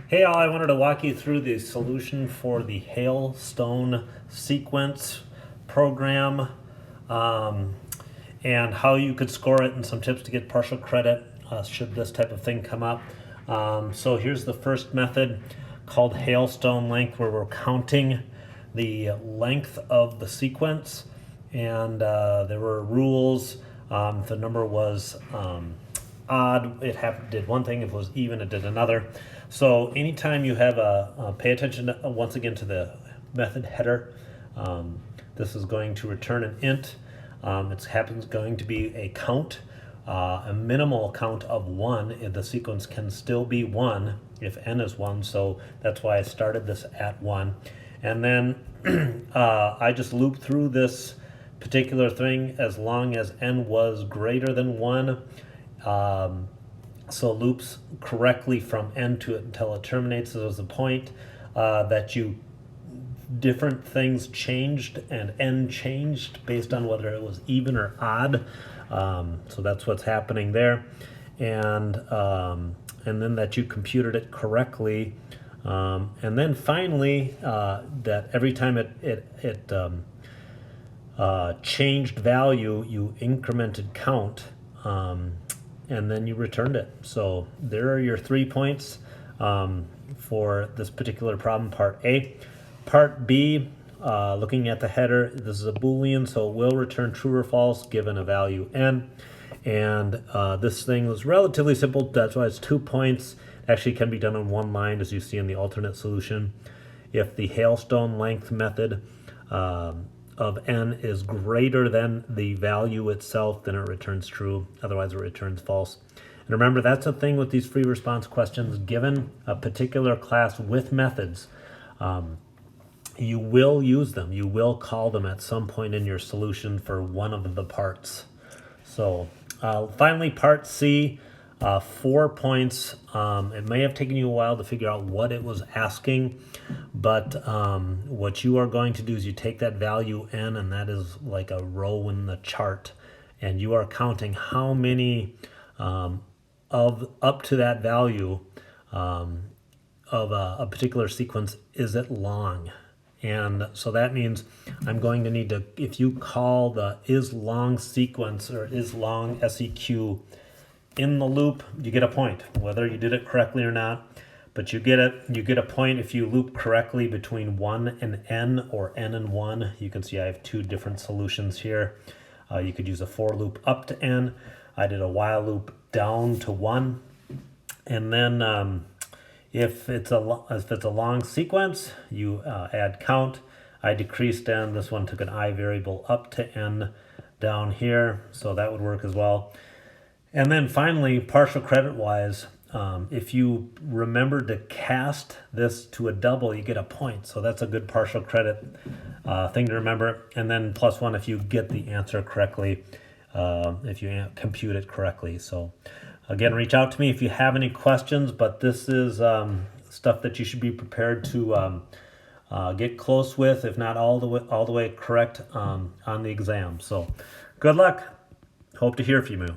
Hey all, I wanted to walk you through the solution for the hailstone sequence program and how you could score it and some tips to get partial credit should this type of thing come up. So here's the first method called hailstone length, where we're counting the length of the sequence, and there were rules. If the number was odd, it did one thing. If it was even, it did another. So anytime you have pay attention once again to the method header. This is going to return an int. It's going to be a count, a minimal count of 1. The sequence can still be 1 if n is 1, so that's why I started this at 1. And then I just loop through this particular thing as long as n was greater than 1. So loops correctly from n to it until it terminates. So there's a point that different things changed and n changed based on whether it was even or odd. So that's what's happening there, and then that you computed it correctly, and then finally that every time it changed value, you incremented count. And then you returned it. So there are your 3 points for this particular problem, part A. Part B, looking at the header, this is a Boolean, so it will return true or false given a value n. And this thing was relatively simple, that's why it's 2 points. Actually can be done on one line, as you see in the alternate solution. If the hailstone length method of n is greater than the value itself, then it returns true. Otherwise, it returns false. And remember, that's a thing with these free response questions. Given a particular class with methods, you will use them. You will call them at some point in your solution for one of the parts. So finally, part C, 4 points. It may have taken you a while to figure out what it was asking, but what you are going to do is you take that value n, and that is like a row in the chart, and you are counting how many of up to that value of a particular sequence is it long. And so that means I'm going to need to, if you call the isLong sequence or isLong seq in the loop, you get a point, whether you did it correctly or not. But you get a point if you loop correctly between 1 and n, or n and 1. You can see I have 2 different solutions here. You could use a for loop up to n. I did a while loop down to 1. And then if it's a long sequence, you add count. I decreased n. This one took an I variable up to n down here, so that would work as well. And then finally, partial credit wise, if you remember to cast this to a double, you get a point. So that's a good partial credit thing to remember. And then +1 if you get the answer correctly, if you compute it correctly. So again, reach out to me if you have any questions, but this is stuff that you should be prepared to get close with, if not all the way correct on the exam. So good luck. Hope to hear from you.